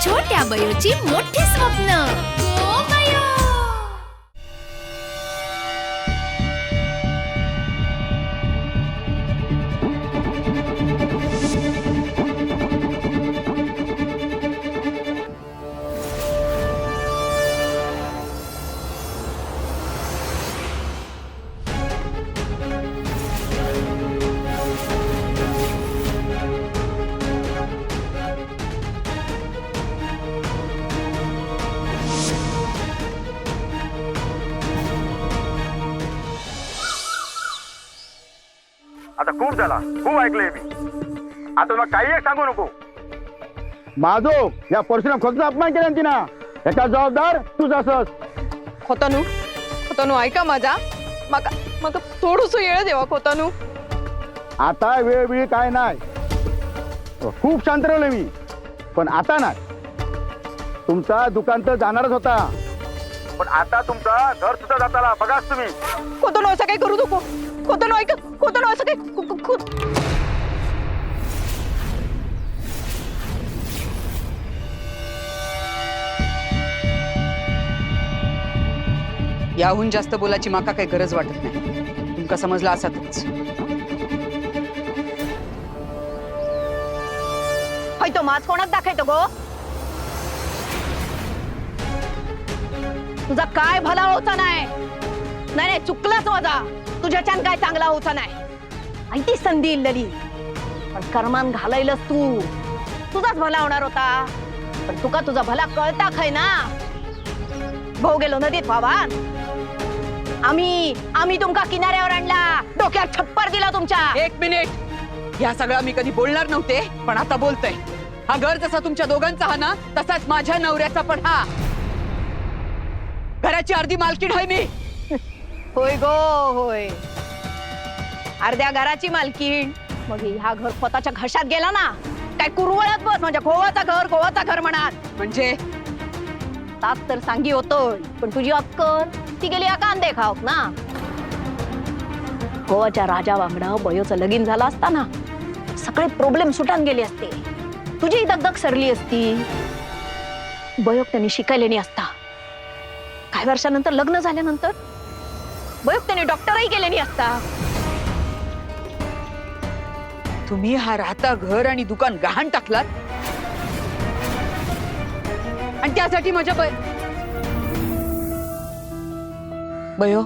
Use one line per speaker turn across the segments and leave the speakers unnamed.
छोट्या बयोची मोठी स्वप्न. गो बयो.
आता खूप झाला, खूप ऐकलंय मी. आता तुला काही एक सांगू नको.
माझो या परशुराम खोतचा अपमान केला तिना, याचा जबाबदार तूच असस.
खोतानू ऐका माझा. मग थोडस येळ देवा खोतानू.
आता वेळ काय नाही, खूप शांत राहिलो मी, पण आता नाही. तुमचा दुकान तर जाणारच होता,
पण आता तुमचा घर सुद्धा जाताला बघाच तुम्ही.
खोतानू असं काही करू नको. खोतानू ऐका. खोतानू असं काही
याहून जास्त बोलायची माका काही गरज वाटत नाही. तुमका समजला असातच.
तो माज कोणात दाखवतो गो. तुझा काय भला होता नाही. नाही चुकलाच माझा. तुझ्याच्यान काय चांगला होता नाही. ऐती संधी इल्लली, पण कर्मान घालायलस तू. तुझाच भला होणार होता, पण तुका तुझा भला कळता खाय ना. भाऊ गेलो नदीत व्हावान. आम्ही तुमका किनाऱ्यावर आणला, डोक्यात छप्पर दिला तुमच्या.
एक मिनिट. या सगळं मी कधी बोलणार नव्हते, पण आता बोलतोय. हा घर जसा तुमच्या दोघांचा हा ना, तसाच माझ्या नवऱ्याचा पण हा. घराची अर्धी मालकीण आहे मी.
होय गो होय. अर्ध्या घराची मालकीण. मग ह्या घर स्वतःच्या घशात गेला ना, काय कुरवळत बस. म्हणजे गोवाचा घर म्हणत.
म्हणजे
तास तर सांगी होतोय, पण तुझी अक्कल ती गेली या कांदे खाऊक ना. गोवाच्या राजा वांगडा बयोचं लगीन झालं असता ना, सगळे प्रॉब्लेम सुटान गेले असते. तुझी दगदग सरली असती. बयोक त्यांनी शिकायले नाही असता. काही वर्षानंतर लग्न झाल्यानंतर बयोक त्याने डॉक्टरही केले नाही असता.
तुम्ही हा राहता घर आणि दुकान गहाण टाकलात, आणि त्यासाठी माझ्या बयो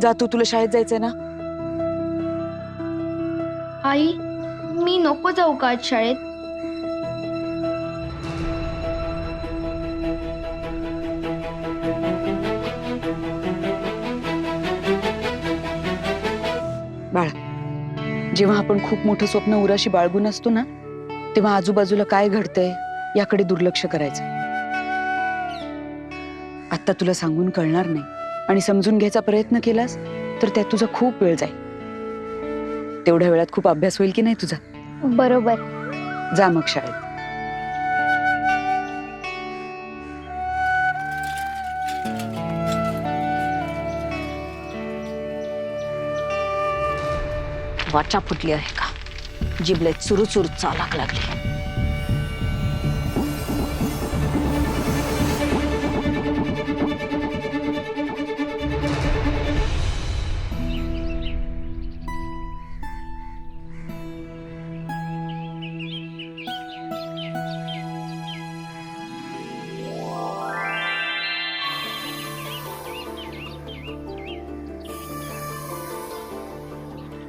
जा. तुला शाळेत जायचंय ना.
आई, मी नको जाऊ का आज शाळेत?
बाळा, जेव्हा आपण खूप मोठं स्वप्न उराशी बाळगून असतो ना, तेव्हा आजूबाजूला काय घडतंय याकडे दुर्लक्ष करायचं. आता तुला सांगून कळणार नाही, आणि समजून घ्यायचा प्रयत्न केलास तर त्यात तुझा खूप वेळ जाईल. तेवढ्या वेळात खूप अभ्यास होईल की नाही तुझा.
बरोबर.
जा मग शाळेत.
वाचा फुटली आहे का. जिबले चुरू चालाक लागली.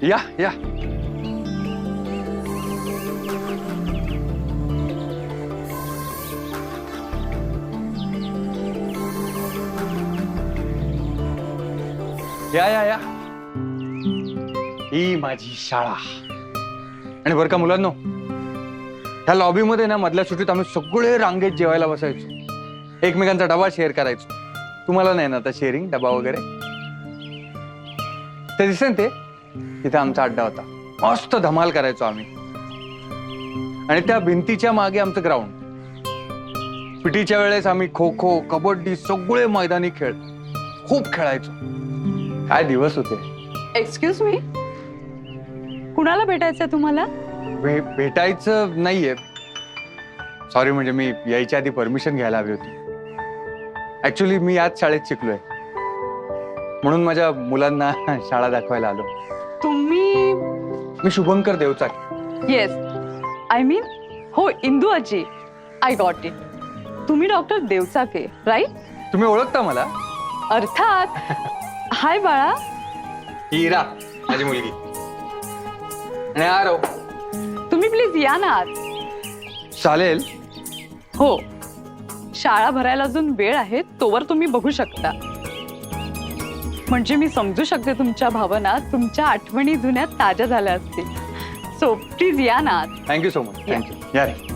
या या. या या या. ही माझी शाळा. आणि बरं का मुलांनो, ह्या लॉबीमध्ये ना मधल्या सुट्टीत आम्ही सगळे रांगेत जेवायला बसायचो. एकमेकांचा डबा शेअर करायचो. तुम्हाला नाही ना आता शेअरिंग डबा वगैरे. ते दिसेल ते तिथे आमचा अड्डा होता. मस्त धमाल करायचो आम्ही. आणि त्या भिंतीच्या मागे आमचं ग्राउंड. पिटीच्या वेळेस आम्ही खो खो, कबड्डी सगळे मैदानी खेळ खूप खेळायचो. काय दिवस होते.
एक्सक्यूज मी, कुणाला भेटायचंय तुम्हाला?
भेटायचं नाहीये, सॉरी, म्हणजे मी यायच्या आधी परमिशन घ्यायला हवी होती. ऍक्च्युली मी याच शाळेत शिकलोय, म्हणून माझ्या मुलांना शाळा दाखवायला आलो.
तुम्ही
मी शुभंकर देवचाके.
येस, आय मीन हो, इंदू आजी. I got it. तुम्ही डॉक्टर देवचाके, राईट?
तुम्ही ओळखता मला?
अर्थात. हाय बाळा.
हिरा माझी मुलगी. आणि आरो.
तुम्ही प्लीज या ना आत.
चालेल.
हो, शाळा भरायला अजून वेळ आहे, तोवर तुम्ही बघू शकता. म्हणजे मी समजू शकते तुमच्या भावना, तुमच्या आठवणी जुन्या ताज्या झाल्या असतील. सो प्लीज या ना आत.
Thank you so much. थँक्यू. या रे.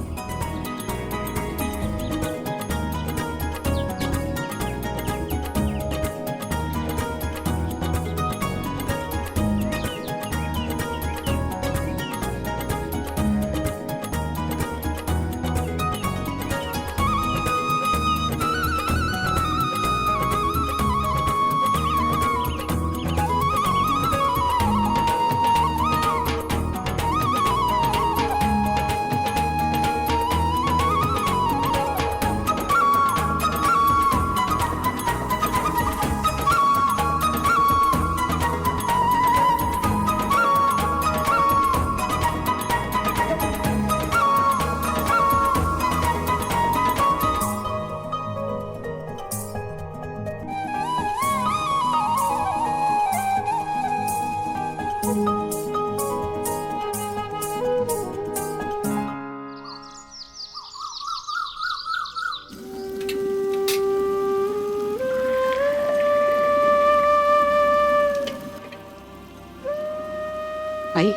आई,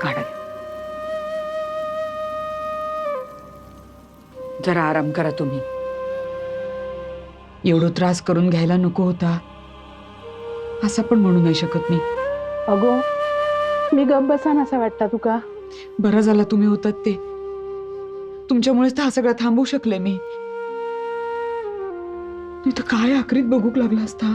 काढा. जरा आराम करा तुम्ही. एवढं त्रास करून घ्यायला नको होता असं पण म्हणू नाही शकत मी.
अगो, मी गप्प बसान असं वाटतं तुका?
बरं झालं तुम्ही होतात ते. तुमच्यामुळेच तर हा सगळं थांबवू शकले मी. नाही तर काय आखरीत बघूक लागला असता.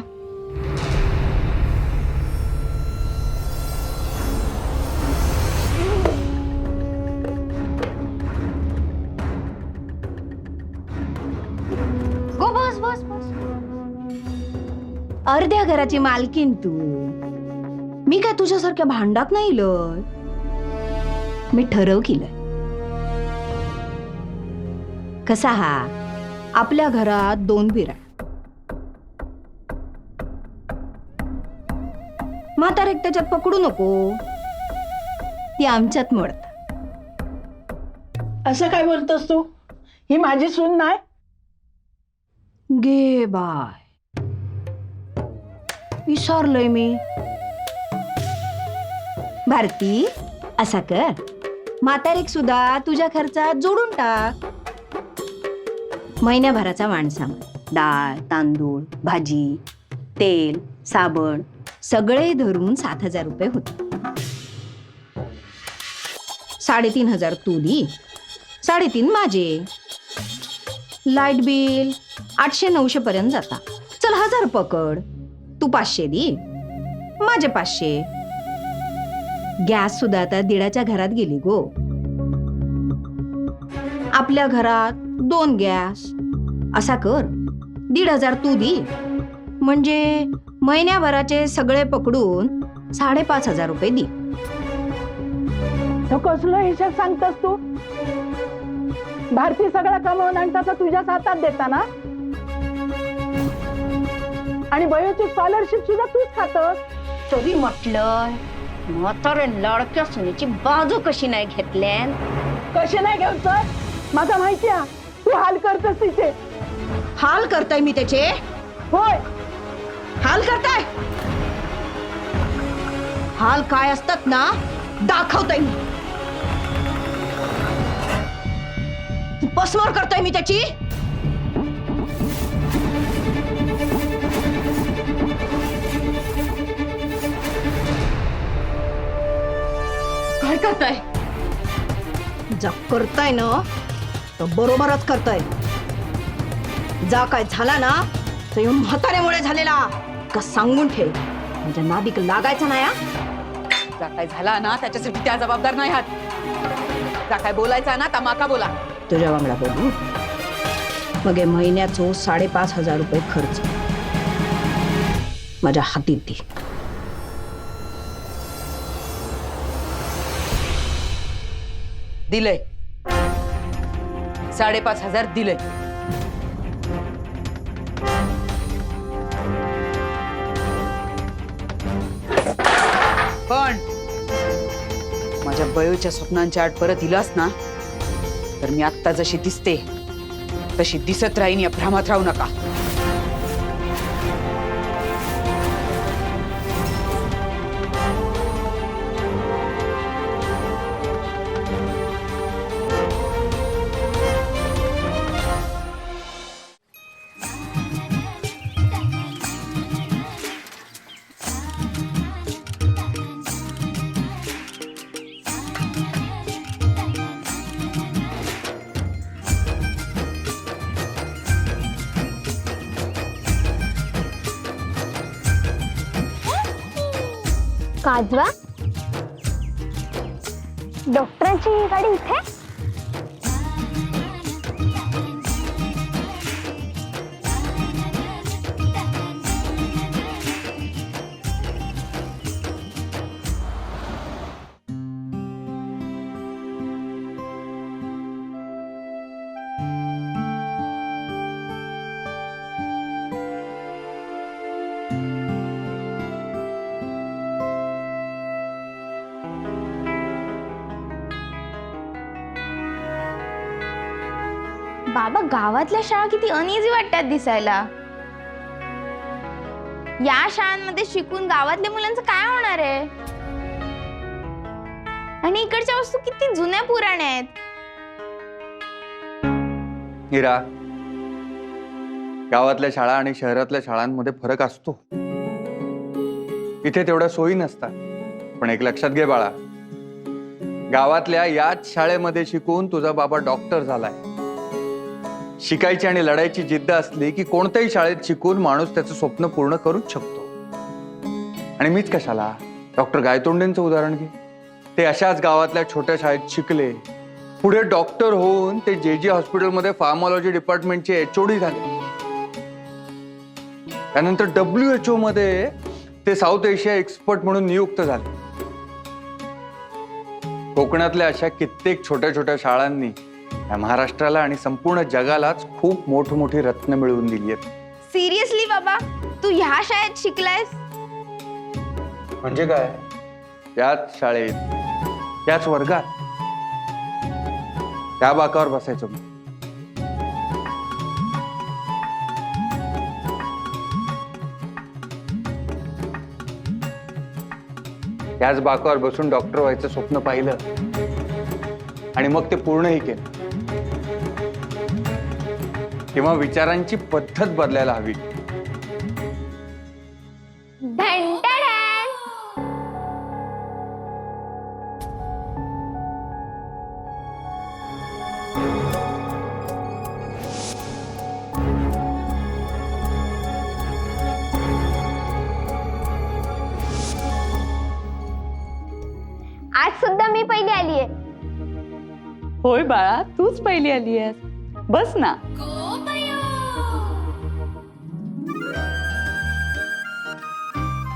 गो बस बस बस.
अर्ध्या घराची मालकीन तू. मी काय तुझ्यासारख्या भांडात नाही लय. मी ठरव केलंय. कसा हा आपल्या घरात 2 बिराड. म्हातारेक त्याच्यात पकडू नको. ती आमच्यात मोडत.
असं काय बोलतोस तू? ही माझी सून नाही.
गे बाय, विसरलोय मी. भारती, असा कर, म्हातारेक सुद्धा तुझ्या खर्चात जोडून टाक. महिन्याभराचा माणसामान, डाळ, तांदूळ, भाजी, तेल, साबण सगळे धरून 7,000 रुपये होते. 3,500 तू दी, 3,500 माझे. लाईट बिल 800-900 पर्यंत जाता. चल 1,000 पकड. तू 500 दी, माझे 500. गॅस सुद्धा आता 1,500च्या घरात गेली गो. आपल्या घरात 2 गॅस. असा कर, 1,500 तू दी, म्हणजे महिन्याभराचे सगळे पकडून 5,500 रुपये दी.
तो कसलो हिशोब सांगतोस तू? भारती सगळा कमवून आणता तुझ्याच हातात देता ना? आणि बयोची स्कॉलरशिप सुद्धा तूच खातोस.
तरी म्हटलं म्हातारे लाडक्या सुनेची बाजू कशी नाही घेतल्यान?
कसे नाही घेऊन तर माझा माहिती आहे तू हाल करतोस तिचे.
हाल करताय मी त्याचे?
होय,
हाल करताय. हाल काय असतात ना दाखवताय मी. पसमार करताय मी त्याची.
काय करताय?
जा करताय ना तर बरोबरच करताय. जा काय झाला ना तर येऊन म्हाताऱ्यामुळे झालेला का सांगून ठेव, म्हणजे नादिक लागायचा नाही.
जा काय झाला ना त्याच्यासाठी त्या जबाबदार नाही आहात. जा काय बोलायचा ना तमाका बोला.
तुझ्या वांगडा बोलू मग हे महिन्याचो 5,500 रुपये खर्च माझ्या हातीत दे.
दिलंय 5,500 दिलंय. पण माझ्या बयोच्या स्वप्नांच्या आड परत इलास ना तर मी आत्ता जशी दिसते तशी दिसत राहीन या भ्रमात राहू नका.
काजवा डॉक्टरांची गाडी इथे. बाबा गावातल्या शाळा किती अनइझी वाटतात दिसायला. या शाळांमध्ये शिकून गावातल्या मुलांचं काय होणार आहे. आणि इकडच्या वस्तू किती जुन्या पुराण्या आहेत.
हिरा, गावातल्या शाळा आणि शहरातल्या शाळांमध्ये फरक असतो. इथे तेवढ्या सोयी नसतात. पण एक लक्षात घे बाळा, गावातल्या याच शाळेमध्ये शिकून तुझा बाबा डॉक्टर झालाय. शिकायची आणि लढायची जिद्द असली की कोणत्याही शाळेत शिकून माणूस त्याचं स्वप्न पूर्ण करूच शकतो. आणि मीच कशाला, डॉक्टर गायतोंडेंचं उदाहरण घे. ते अशाच गावातल्या छोट्या शाळेत शिकले, पुढे डॉक्टर होऊन ते जे हॉस्पिटलमध्ये फार्मॉलॉजी डिपार्टमेंटचे HOD झाले. त्यानंतर WHO मध्ये ते साऊथ एशिया एक्सपर्ट म्हणून नियुक्त झाले. कोकणातल्या अशा कित्येक छोट्या छोट्या शाळांनी या महाराष्ट्राला आणि संपूर्ण जगालाच खूप मोठी रत्न मिळवून दिली आहेत.
सिरियसली बाबा, तू ह्या शाळेत शिकलायस?
म्हणजे काय, त्याच शाळेत, त्याच वर्गात, त्या बाकावर बसायचो मी. त्याच बाकावर बसून डॉक्टर व्हायचं स्वप्न पाहिलं आणि मग ते पूर्णही केलं. किंवा विचारांची पद्धत बदलायला हवी.
आज सुद्धा मी पहिली आलीये.
होय बाळा, तूच पहिली आली आहेस. बस ना.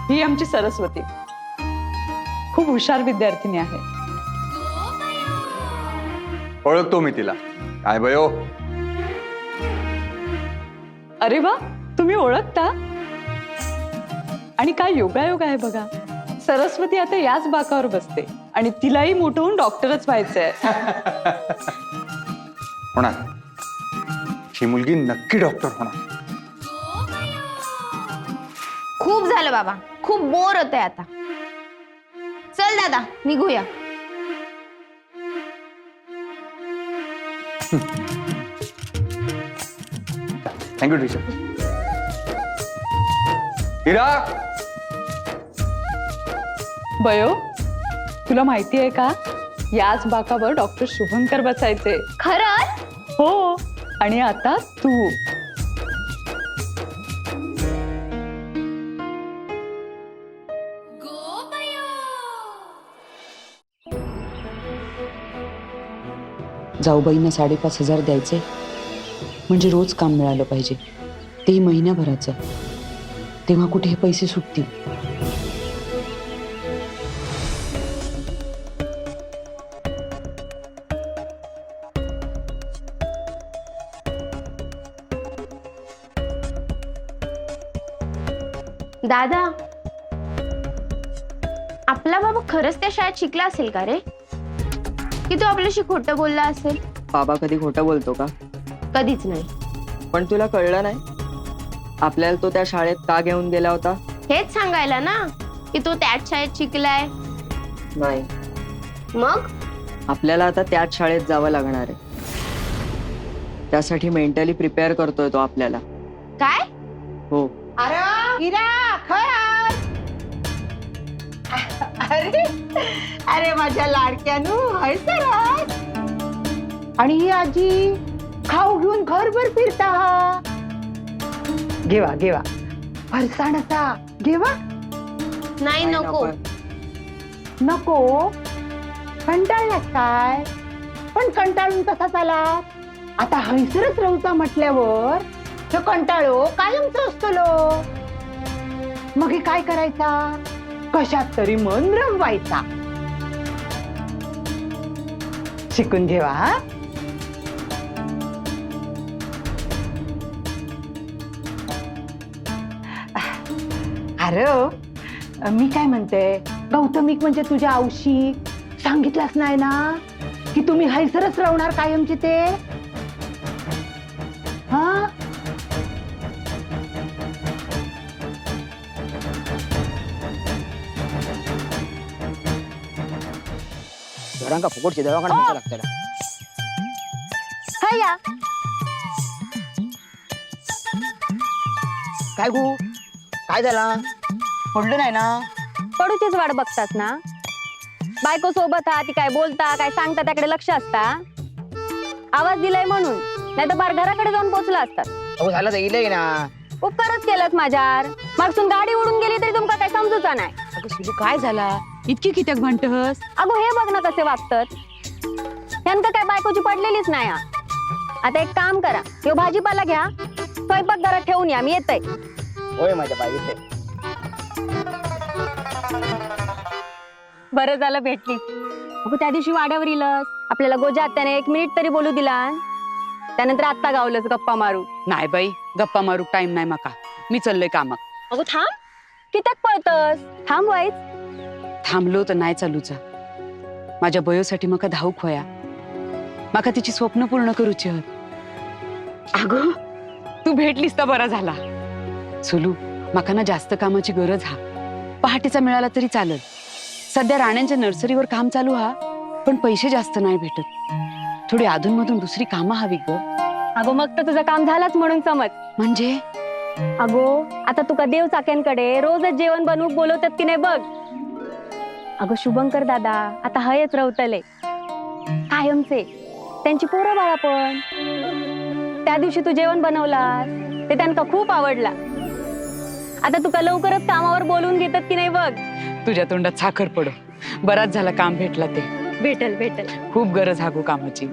ही आमची सरस्वती, खूप हुशार विद्यार्थिनी आहे.
ओळखतो मी तिला. काय बयो.
अरे वा, तुम्ही ओळखता. आणि काय योगायोग आहे बघा, सरस्वती आता याच बाकावर बसते आणि तिलाही मोठं होऊन डॉक्टरच व्हायचंय.
होणार, ही मुलगी नक्की डॉक्टर होणार.
खूप झालं बाबा, खूप बोर होतंय आता. चल दादा, निघूया.
Thank you teacher. हिरा,
बयो, तुला माहिती आहे का, याच बाकावर डॉक्टर शुभंकर बसायचे.
खरंच?
हो, आणि आता तू. जाऊबाईंना 5,500 द्यायचे, म्हणजे रोज काम मिळालं पाहिजे, तेही महिन्याभराचं. तेव्हा कुठे हे पैसे सुटतील?
दादा, आपला बाबा खरंच त्या शाळेत शिकला असेल का रे, की तो आपल्याशी खोटं बोलला असेल?
बाबा कधी खोटं बोलतो का?
कधीच नाही.
पण तुला कळलं नाही आपल्याला तो त्या शाळेत का घेऊन गेला होता?
हेच सांगायला ना की तो त्याच शाळेत शिकलाय.
नाही,
मग
आपल्याला आता त्याच शाळेत जावं लागणार आहे. त्यासाठी मेंटली प्रिपेअर करतोय तो आपल्याला.
काय?
हो.
अरे हिरा खरं. अरे अरे माझ्या लाडक्यानू हाय सर. आणि ही आजी खाऊ घेऊन घरभर फिरता. घेवा घेवा फरसाणचा घेवा.
नाही, नको.
नको कंटाळला काय? पण कंटाळून कसा चाला? आता हैसरच राहूचा म्हटल्यावर तो कंटाळो कायमचा असतो. मग हे काय करायचा? कशात तरी मन रमवायचा. शिकून घेवा हा. अरे मी काय म्हणते, गौतमिक म्हणजे तुझ्या औशी सांगितलंच नाही ना की तुम्ही हैसरच राहणार कायमचे ते? हा
घरांका फुकटचे दवाखाना न्यायचा लागतं.
हाय या.
काय गो, काय झाला? पडलं नाही ना?
पडूचीच वाट बघतात ना. बायको सोबत हा, ती काय बोलता काय सांगता त्याकडे लक्ष असता. आवाज दिलाय म्हणून, नाही तर बार घराकडे जाऊन पोहोचला असतात.
अहो झालं तर येईल ना.
उपकारच केलास माझ्यावर. मागसून गाडी उडून गेली तरी तुमका काय समजूचा नाही.
अगं सुलू, काय झाला? इतकी कित्याक म्हणतस?
अगो हे बघ ना कसे वागतात. यांना काय बायकोची पडलेलीच नाही हा. आता एक काम करा, यो भाजीपाला घ्या, स्वयंपाक घरात ठेवून या, मी येतय.
होय माझ्या बाई येते.
बरं झालं भेटली. अगो त्या दिवशी वाड्यावर इलस, आपल्याला गोजा आत्याने 1 मिनिट तरी बोलू दिला. त्यानंतर आत्ता गावलंच गप्पा मारू.
नाही बाई, गप्पा मारू टाइम नाही माका. मी चाललोय कामाक.
अगो थांब, कित्याक पळतस? थांब वाईच.
थांबलो तर नाही चालूचा. माझ्या बयोसाठी मका धावूक होया. माका तिची स्वप्न पूर्ण करूची हत. अगो तू भेटलीस तर बरा झाला. सुलू, माका ना जास्त कामाची गरज हा. पहाटेचा मिळाला तरी चालल. सध्या राण्यांच्या नर्सरीवर काम चालू हा, पण पैसे जास्त नाही भेटत. थोडी अधूनमधून दुसरी कामं हवी ग.
अगो मग तर तुझं काम झालंच म्हणून समज.
म्हणजे
अगो आता तुका देव चाक्यांकडे रोजच जेवण बनवून बोलवतात की नाही बघ. अगो शुभंकर दादा आता हयच रवतले कायमचे. त्यांची पोरं बाळा पण. त्या दिवशी तू जेवण बनवलास ते त्यांना खूप आवडला. आता तुका लवकरच कामावर बोलवून घेतात की नाही बघ.
तुझ्या तोंडात साखर पडो. बराच झाला काम भेटला ते.
भेटल भेटल.
खूप गरज हा गो कामाची.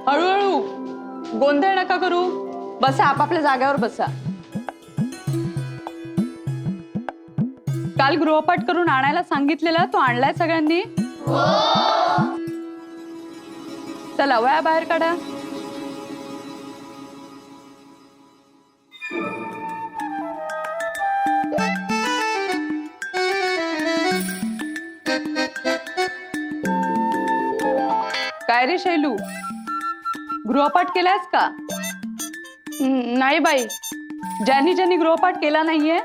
हळूहळू, गोंधळ नका करू. बसा, आपापल्या जागेवर बसा. काल गृहपाठ करून आणायला सांगितलेला, तो आणलाय सगळ्यांनी? चला वया बाहेर काढा. काय रे शैलू, गृहपाठ केलायस का? नाही बाई, ज्यांनी ज्यांनी गृहपाठ केला नाहीये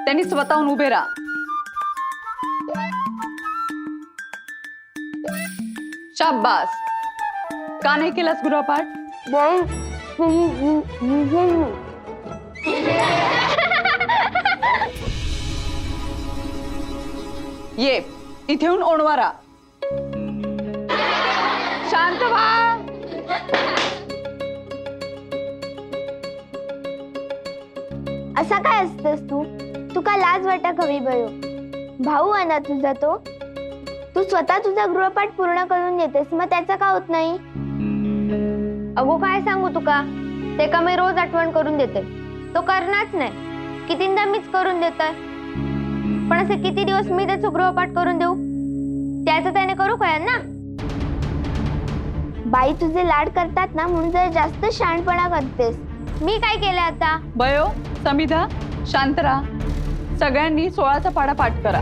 त्यांनी स्वतःहून उभे राहा. शाबास. का नाही केलास गृहपाठ? ये इथे येऊन ओणवा राहा. शांत व्हा.
असा काय असतस तू? तुका लाज वाटा हवी बयो. भाऊ आहे ना तुझा तो. तू स्वतः तुझा गृहपाठ पूर्ण करून येतेस, मग त्याचं का होत नाही? अगो काय सांगू तुका, ते का मी रोज आठवण करून देते, तो करणारच नाही. कितींदा मीच करून देतोय, पण असे किती दिवस मी त्याचं गृहपाठ करून देऊ? त्याचं त्याने करू काय ना. बाई तुझे लाड करतात ना म्हणून जर जास्त शहाणपणा करतेस. मी काय केलं आता?
बयो, समिधा, शांत राहा. सगळ्यांनी 16चा पाढा पाठ करा.